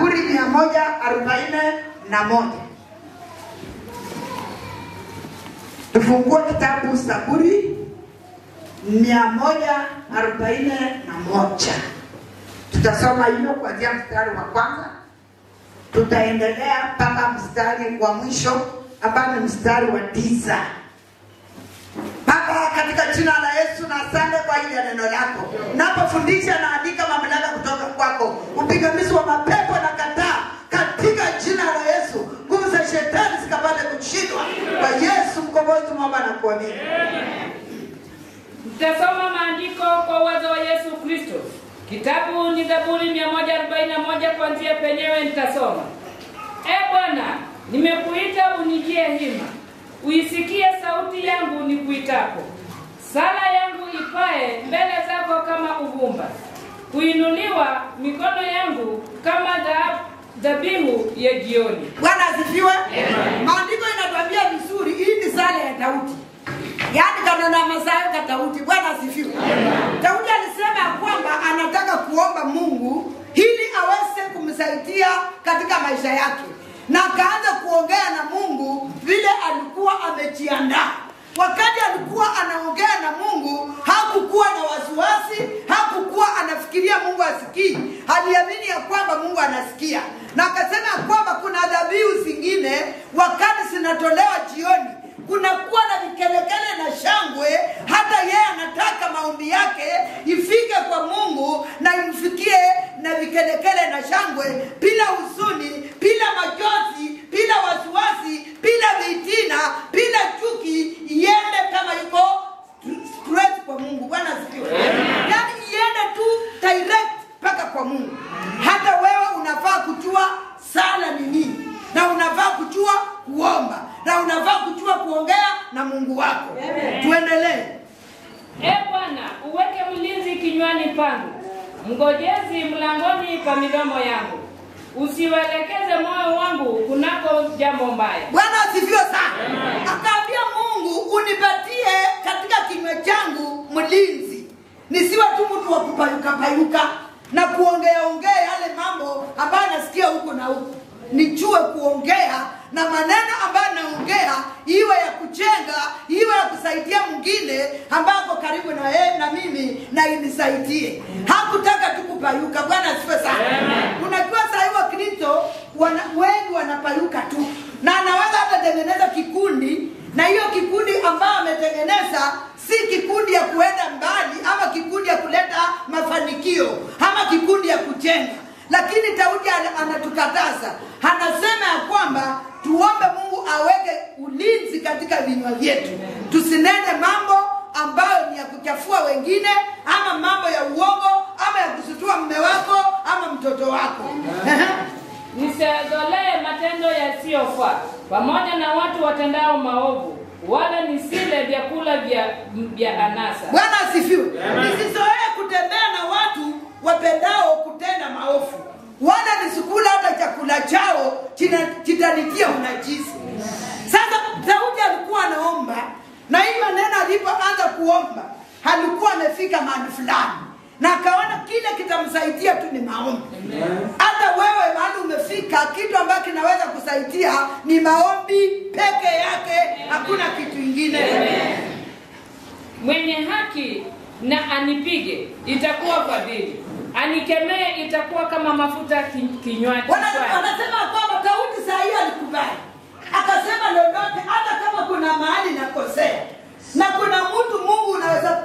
Zaburi 141. Tufungue kitabu Zaburi 141. Tutasoma hilo kuanzia mstari wa kwanza. Tutaendelea mpaka mstari wa mwisho ambao ni mstari wa 9. Baba, katika jina la Yesu na asante kwa ajili ya neno lako. Napofundisha na andika mamlaka kutoka kwako. Upigamizi wa mapepo na kataa katika jina la Yesu. Nguvu za shetani zikapate kushindwa. Kwa Yesu mkombozi tunaomba na kuamini. Tutasoma maandiko kwa uwezo wa Yesu Kristo. Kitabu ni Zaburi 141 kuanzia penyewe nitasoma. Bwana, nimekuita unijie hima. Uisikie sauti yangu nikuitapo. Sala yangu ipae mbele zako kama uvumba. Kuinuliwa mikono yangu kama dhabihu ya jioni. Bwana asifiwe. Maandiko inatuambia vizuri, hii ni sala ya Daudi. Yaani kanona Masayo ka Daudi. Bwana asifiwe. Daudi alisema kwamba anataka kuomba Mungu ili aweze kumsaidia katika maisha yake. Na akaanza kuongea na Mungu vile alikuwa amejiandaa. Wakati alikuwa anaongea na Mungu, hakukuwa na wasiwasi, hakukuwa anafikiria Mungu asikii. Aliamini ya kwamba Mungu anasikia. Na akasema kwamba kuna dhabihu zingine wakati zinatolewa jioni, kunakuwa na vikelekele na shangwe, hata yeye anataka maombi yake ifike kwa Mungu na imfikie na vikelekele na shangwe, bila huzuni, bila machozi, bila wasiwasi, bila vitina, bila chuki, iende kama iko straight kwa Mungu. Bwana asifiwe. Yaani iende tu direct mpaka kwa Mungu. Hata wewe unafaa kujua sala ni nini, na unafaa kujua kuomba, na unafaa kujua kuongea na Mungu wako. Tuendelee. Bwana, uweke mlinzi kinywani pangu, mngojezi mlangoni pa midomo yangu. Usiwelekeze moyo wangu kunako jambo mbaya. Bwana asifiwe sana. Akaambia Mungu, unipatie katika kinywa changu mlinzi. Nisiwe tu mtu wa kupayuka na kuongea yale mambo ambayo nasikia huko na huko. Nijue kuongea na maneno ambayo naongea iwe ya kujenga, iwe ya kusaidia mwingine ambako karibu na yeye na mimi, na inisaidie. Hakutaka tu kupayuka. Bwana asifiwe sana. Unajua sasa hiyo Kristo wengi wanapayuka tu, na anaweza hata tengeneza kikundi, na hiyo kikundi ambayo ametengeneza si kikundi ya kuenda mbali ama kikundi ya kuleta mafanikio ama kikundi ya kujenga. Lakini Daudi anatukataza. Anasema ya kwamba tuombe Mungu aweke ulinzi katika vinywa vyetu. Tusinene mambo ambayo ni ya kuchafua wengine, ama mambo ya uongo, ama ya kusutua mume wako ama mtoto wako. Nisiazolee matendo yasiyofaa pamoja na watu watendao maovu, wala nisile vyakula vya anasa. Bwana asifiwe. Nisizoee kutembea na watu wapendao kutenda maovu, wala nisikula hata chakula chao kitanitia unajisi. Sasa Daudi alikuwa anaomba, na hii maneno alipoanza kuomba, alikuwa amefika mahali fulani, na akaona kile kitamsaidia tu ni maombi. Hata wewe mahali umefika, kitu ambacho kinaweza kusaidia ni maombi peke yake, hakuna kitu kingine. Mwenye haki na anipige, itakuwa fadhili. Anikemee, itakuwa kama mafuta kinywani. Wanasema kwamba Daudi saa hii alikubali. Akasema lolote, hata kama kuna mahali nakosea, na kuna mtu Mungu unaweza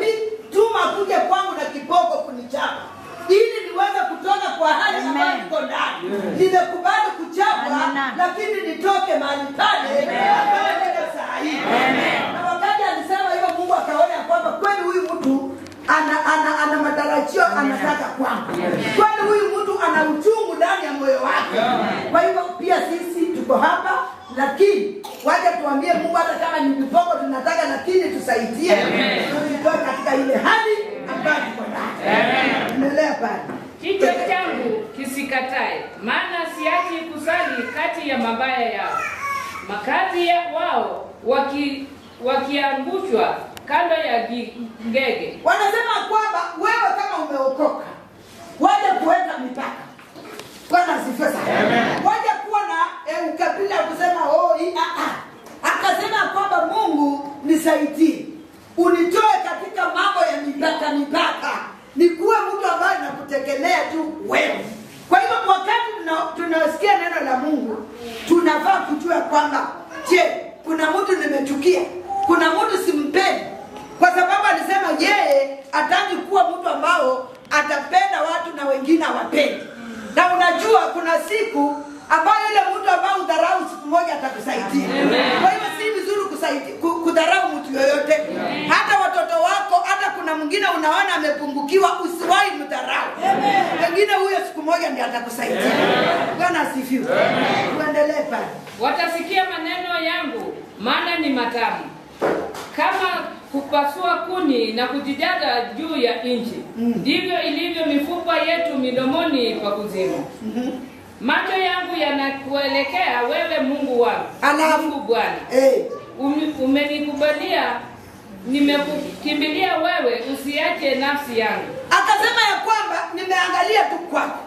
tuma kuja kwangu na kiboko kunichapa, ili niweze kutoka kwa hali ambayo niko ndani. Nimekubali kuchapwa, lakini nitoke mahali pale ambayo niko saa hii. Na wakati alisema hivyo, Mungu akaona kwamba kweli huyu mtu ana matarajio, anataka kwangu. Kweli huyu mtu ana uchungu ndani ya moyo wake. Kwa hivyo pia sisi tuko hapa, lakini waje tuambie Mungu, hata kama ni kidogo tunataka, lakini tusaidie tutoke katika ile hali ambayo tuko ndani. Endelea pale. Kichwa changu kisikatae, maana siachi kusali kati ya mabaya yao. Makazi ya wao wakiangushwa kando ya ngege. Wanasema kwamba wewe kama umeokoka, waje kuweka mipaka. Bwana asifiwe sana. Waje kuwa na ukabila kusema akasema kwamba Mungu nisaidie. Unitoe katika mambo ya mipaka. Nikuwe mtu ambaye nakutegemea tu wewe. Kwa hivyo wakati tunasikia neno la Mungu, tunafaa kujua kwamba kuna mtu nimechukia, kuna mtu simpendi. Kwa sababu alisema yeye hataki kuwa mtu ambao atapenda watu na wengine hawapendi. Na unajua kuna siku ambayo ile mtu ambao udharau siku moja atakusaidia. Kwa hivyo si vizuri kudharau mtu yoyote. Hata watoto wako, hata kuna mwingine unaona amepungukiwa, usiwahi mdharau. Wengine huyo siku moja ndiye atakusaidia. Bwana asifiwe. Tuendelee pale. Watasikia maneno yangu, maana ni matamu, kama kupasua kuni na kujijaza juu ya nchi. Ndivyo ilivyo mifupa yetu midomoni pa kuzimu. Macho yangu yanakuelekea wewe, Mungu wangu. Mungu Bwana. Umenikubalia, nimekukimbilia wewe, usiache nafsi yangu. Akasema ya kwamba nimeangalia tu kwako.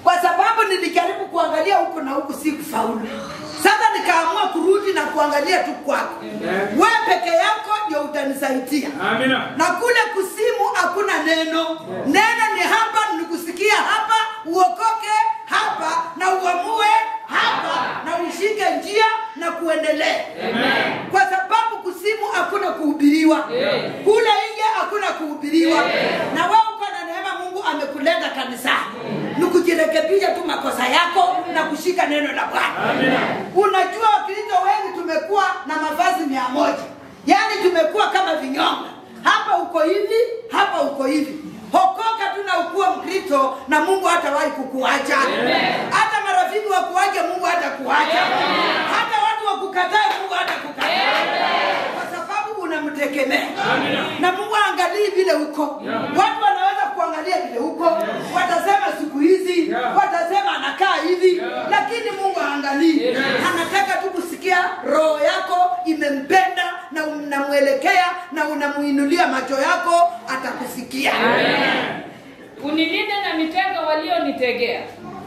Kwa sababu nilijaribu kuangalia huko na huko sikufaulu. Sasa nikaamua kurudi na kuangalia tu kwako. Wewe peke yako ndio utanisaidia. Amina. Na kule kusimu hakuna neno. Neno ni hapa, nikusikia hapa, uokoke hapa na uamue hapa na ushike njia na kuendelea. Kwa sababu kusimu hakuna kuhubiriwa. Kule nje hakuna kuhubiriwa. Na wewe uko na neema, Mungu amekuleta kanisani. Nukujirekebisha tu makosa yako na kushika neno la Bwana. Unajua Wakristo wengi tumekuwa na mavazi 100. Yaani tumekuwa kama vinyonga. Hapa uko hivi, hapa uko hivi. Hokoka tu na ukuwa Mkristo na Mungu hatawahi kukuacha. Hata marafiki wakuache Mungu hatakuacha. Hata watu wakukatae Mungu hatakukataa. Kwa sababu unamtegemea. Na Mungu angalii vile uko. Watu wanaweza kuangalia vile uko. Watasema siku hizi, watasema anakaa hivi, lakini Mungu haangalii. Anataka tu kusikia roho yako imempenda na unamwelekea na unamuinulia macho yako, atakusikia. Unilinde na mitego walionitegea,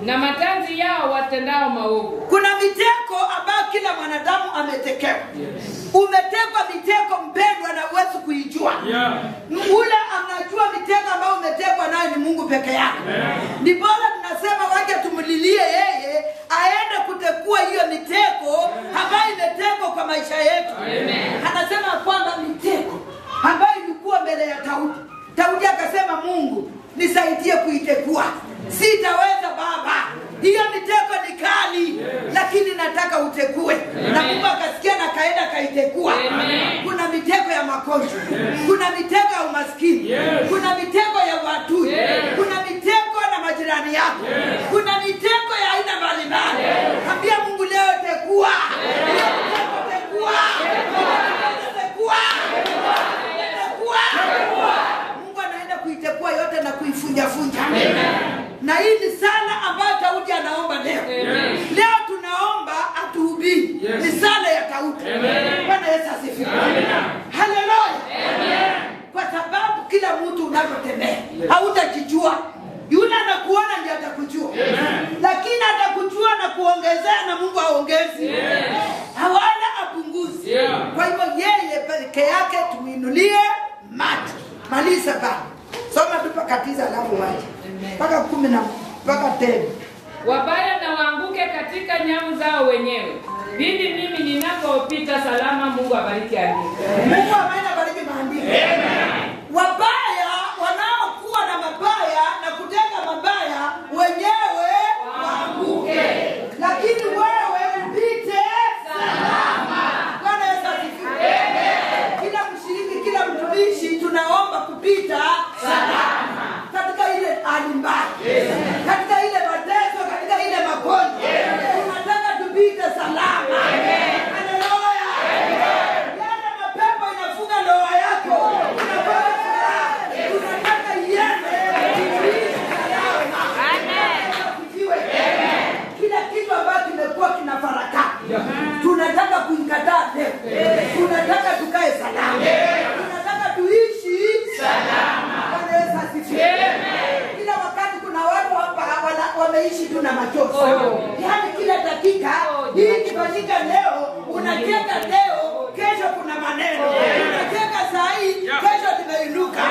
na matanzi yao watendao maovu. Kuna mitego ambayo kila mwanadamu ametekewa. Umetekwa mitego mpendwa, na uwezi kuijua. Ule anajua mitego ambayo umetekwa nayo ni Mungu peke yake. Ni bora tunasema waje tumlilie yeye aende kutekua hiyo mitego ambayo imetekwa kwa maisha yetu. Anasema kwamba mitego ambayo ilikuwa mbele ya Daudi. Daudi akasema, Mungu nisaidie kuitekua. Sitaweza Baba. Hiyo mitego ni kali, lakini nataka utekue. Na Mungu akasikia na kaenda kaitekua. Kuna mitego ya magonjwa, kuna mitego ya umaskini, kuna mitego ya watu, kuna mitego na majirani yako, kuna mitego ya aina mbalimbali. Ambia Mungu leo tekua. Hiyo mitego tekua. Tekua. Mungu anaenda kuitekua yote na kuifunja-funja. Na hii ni sala ambayo Daudi anaomba leo. Leo tunaomba atuhubiri. Ni sala ya Daudi. Bwana Yesu asifiwe. Haleluya. Kwa sababu kila mtu unavyotembea hautajijua. Yule anakuona ndiye atakujua. Lakini atakujua na kuongezea, na Mungu haongezi. Hawala apunguzi. Kwa hivyo yeye peke yake tumuinulie macho. Maliza baba. Soma tu pakatiza alafu waje. Mpaka 10 na mpaka 10. Wabaya na waanguke katika nyavu zao wenyewe. Pindi mimi ninapopita salama. Mungu abariki andiko. Mungu abariki maandiko. Wabaya wanaokuwa na mabaya na kutenda mabaya wenyewe waanguke. Lakini wewe upite salama. Bwana Yesu asifiwe. Kila mshiriki, kila mtumishi tunaomba kupita salama. Katika ile hali mbaya, katika ile mateso, katika ile magonjwa, tunataka tupite salama. Haleluya. Yale mapepo inafunga ndoa yako, unafaa kuna machozi. Yaani kila dakika hii ikifanyika leo, unacheka leo, kesho kuna maneno. Unacheka saa hii, kesho tumeinuka.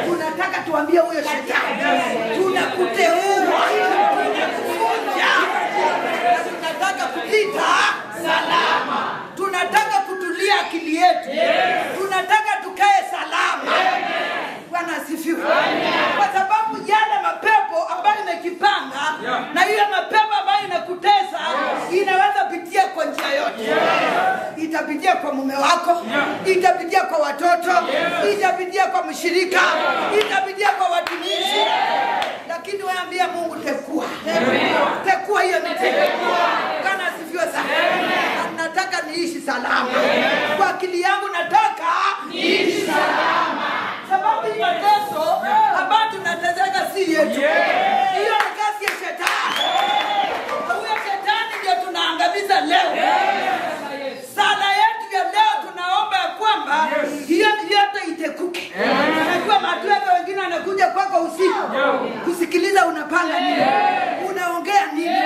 Tunataka tuambie huyo shetani, tunakuteua, tunakufunja. Tunataka kupita salama. Tunataka kutulia akili yetu. Tunataka tukae salama. Bwana asifiwe. Kwa sababu yale mapepo ambayo imekipanga na hiyo mapepo ambayo inakutesa inaweza pitia kwa njia yote. Itapitia kwa mume wako, itapitia kwa watoto, itapitia kwa mshirika, itapitia kwa watumishi. Lakini wewe ambia Mungu tekua. Tekua hiyo mitego. Bwana asifiwe sana. Nataka niishi salama. Kwa akili yangu nataka niishi salama. Sababu hii mateso ambayo tunateseka si yetu. Hiyo ni kazi ya shetani. Huyo shetani ndio tunaangamiza leo. Sala yetu ya leo tunaomba kwamba hiyo yote itekuke. Najua matendo wengine wanakuja kwako usiku kusikiliza unapanga nini, unaongea nini,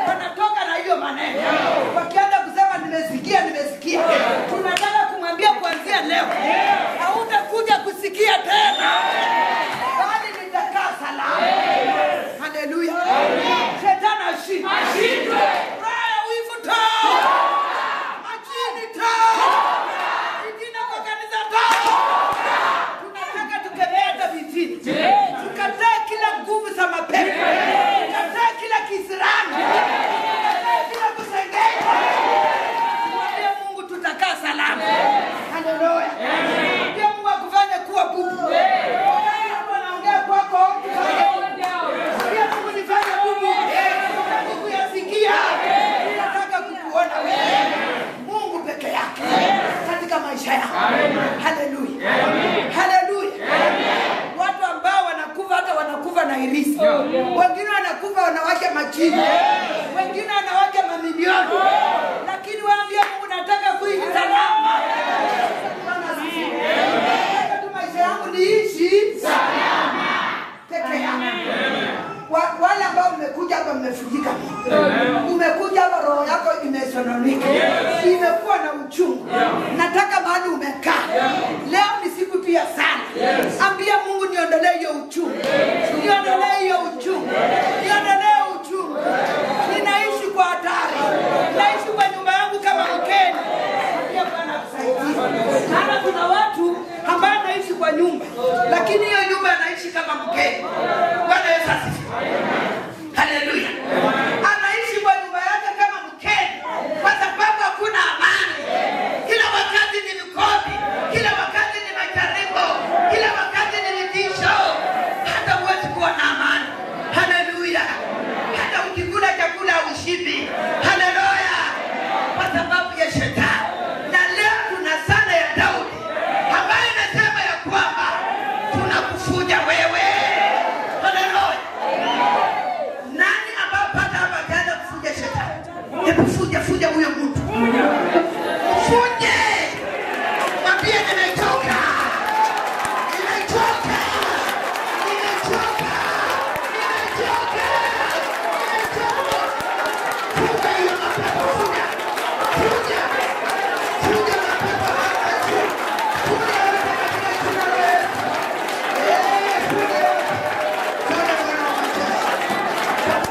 wanatoka na hiyo maneno wakianza kusema nimesikia. Tunataka kumwambia kuanzia leo hautakuja kusikia tena, bali nitakaa salama. Haleluya. Shetani ashindwe. Raya wivu toa. Majini toa. Majini kwa kanisa toa. Tunataka tukemea vitini. Tukatae kila nguvu za mapepo. Tukatae kila kisirani. Tukatae kila kusengenya. Mwambie Mungu tutakaa salama. Haleluya. Mwambie Mungu akufanye kuwa bubu. Anaongea kwako. Mwambie Mungu nifanye bubu. Mungu yasikia. Nataka kukuona wewe. Mungu peke yake katika maisha yako. Haleluya. Haleluya. Watu ambao wanakufa hata wanakufa na irisi. Wengine wanakufa wanawake majini. Wengine wanawake mamilioni. Lakini waambie Mungu nataka kuishi salama. Nataka tu maisha yangu niishi salama. Peke yangu. Wale ambao mmekuja hapa mmefujika. Umekuja hapa roho yako imesononika. Imekuwa na uchungu. Nataka mahali umekaa. Leo ni siku pia sana. Ambia Mungu niondolee hiyo uchungu. Niondolee hiyo uchungu. Niondolee uchungu. Ninaishi kwa hatari. Naishi kwa nyumba yangu kama mkeni. Ambia Bwana akusaidie. Maana kuna watu ambao wanaishi kwa nyumba, lakini hiyo nyumba anaishi kama mkeni. Bwana Yesu asifiwe. Haleluya. Anaishi kwa nyumba yake kama mkeni kwa sababu hakuna amani. Kila wakati ni mikopi, kila wakati ni majaribu, kila wakati ni vitisho. Hata huwezi kuwa na amani. Haleluya. Hata ukikula chakula ushibi. Haleluya. Kwa sababu ya shetani. Na leo tuna sana ya Daudi ambaye anasema ya kwamba tunakufuja wewe. Haleluya. Nani ambao pata hapa kaanza kufuja shetani? Hebu fuja huyo mtu. Fuje. Mwambie nimechoka. Nimechoka. Nimechoka. Nimechoka. Nimechoka. Fuja hiyo mapepo, fuja. Fuja. Fuja mapepo hapa. Fuja katika jina la Yesu. Fuja. Fuja Bwana wa majeshi.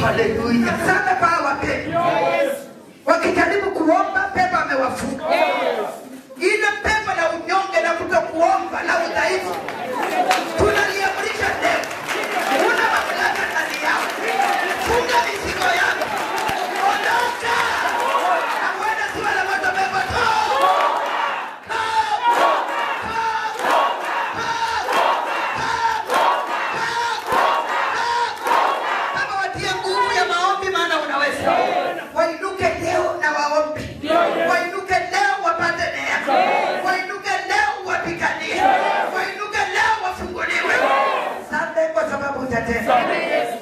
Haleluya. Sana kwa wapendwa. Wakijaribu kuomba pepo amewafunga. Ile pepo la unyonge na kutokuomba na udhaifu tunaliamrisha leo. Kuna mamlaka ndani yao. Funga mizigo yako. Ondoka. Na kwenda siwa la moto pepo tu. Kama watie nguvu ya maombi maana unaweza. Wainuke leo na waombe. Wainuke leo wapate neema. Wainuke leo wapiganie. Wainuke leo wafunguliwe. Asante kwa sababu utatenda.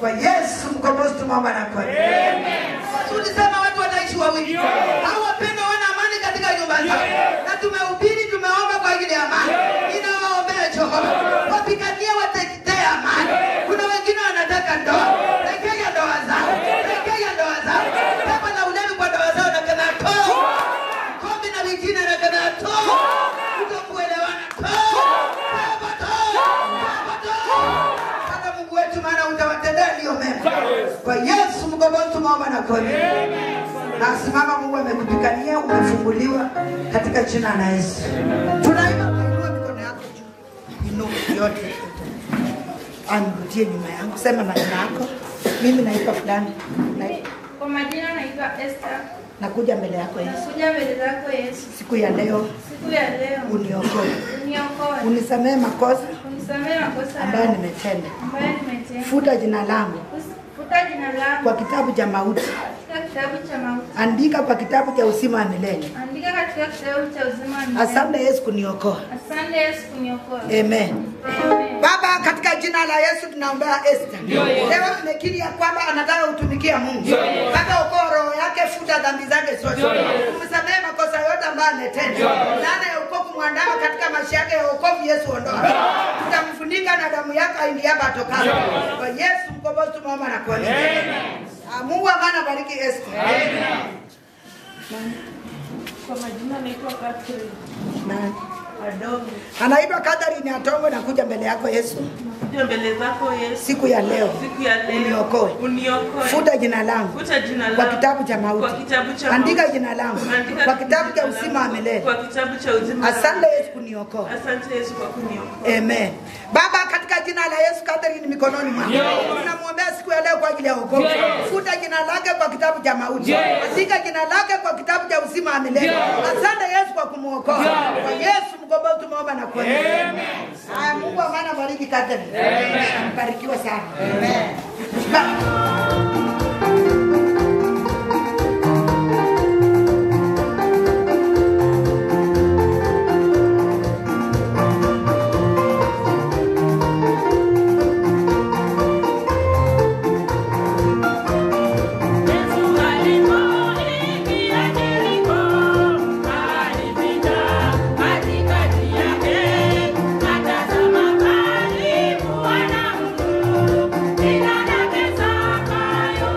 Kwa Yesu mkombozi tumeomba na kuamini. Amen. Tulisema watu wataishi wawili. Hao wapendwa wana amani katika nyumba zao. Na tumehubiri tumeomba kwa ajili ya amani. Ninawaombea Jehova. Wapiganie watetee amani. Kuna wengine wanataka ndoa. Rekea ndoa zao. Rekea ndoa zao. Kama na ulevi kwa ndoa zao na kana toa. Kombi na wengine na kana toa. Kutokuelewana toa. Baba toa. Baba toa. Baba Mungu wetu maana utawatendea leo mema. Kwa Yesu mkombozi tumeomba na kuamini. Na simama Mungu amekupigania umefunguliwa katika jina la Yesu. Tunaimba kuinua mikono yako juu. Inua yote. Anirudie nyuma yangu. Sema maneno yako. Mimi naitwa fulani. Kwa majina naitwa Esther. Nakuja mbele yako Yesu. Nakuja mbele zako Yesu. Siku ya leo. Siku ya leo. Uniokoe. Uniokoe. Unisamehe makosa. Unisamehe makosa ambayo nimetenda. Futa jina langu. Futa jina langu. Kwa kitabu cha mauti. Katika kitabu cha mauti. Andika kwa kitabu cha uzima wa milele. Andika katika kitabu cha uzima wa milele. Asante Yesu kuniokoa. Asante Yesu kuniokoa. Amen. Amen. Baba katika jina la Yesu tunaombea Esther. Leo tumekiri ya kwamba anataka utumikia Mungu. Baba okoa roho yake, futa dhambi zake zote. Umsamehe makosa yote ambayo ametenda. Laana ya wokovu mwandama katika maisha yake ya wokovu Yesu ondoa. Tutamfunika na damu yako aingie hapa atokapo. Kwa Yesu mkombozi tumeomba na kuamini. Amen. Mungu amana bariki Esther. Amen. Kwa majina naitwa Catherine. Nani? Adogo. Anaitwa Catherine Atongo na kuja mbele yako Yesu. Kuja mbele zako Yesu. Siku ya leo. Siku ya leo. Uniokoe. Uniokoe. Futa jina langu. Futa jina langu. Kwa kitabu cha mauti. Kwa kitabu cha mauti. Andika jina langu. Andika kwa kitabu cha uzima wa milele. Kwa kitabu cha uzima. Asante Yesu kuniokoa. Asante Yesu kwa kuniokoa. Amen. Baba katika jina la Yesu Catherine mikononi mwako. Tunamwombea siku ya leo kwa ajili ya wokovu. Futa jina lake kwa kitabu cha mauti. Andika jina lake kwa kitabu cha uzima wa milele. Asante Yesu kwa kumuokoa. Kwa Yesu mkombozi tumeomba na kuamini. Amen. Haya Mungu amana bariki Catherine. Amen. Barikiwa sana. Amen. Ina na pesa kayo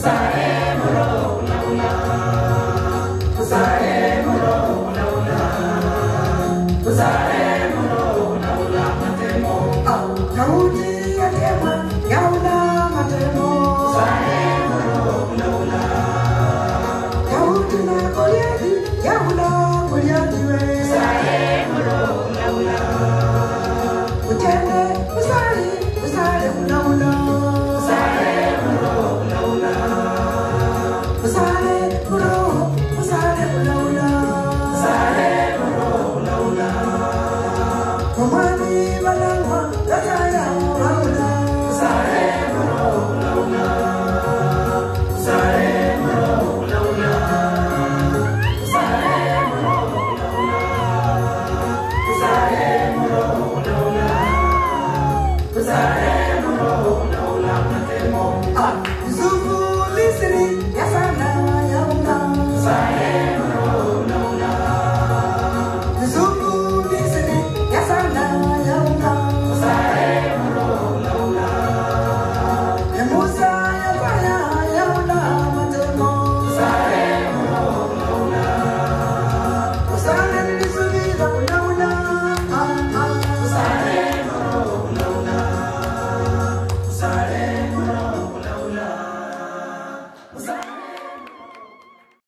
Sare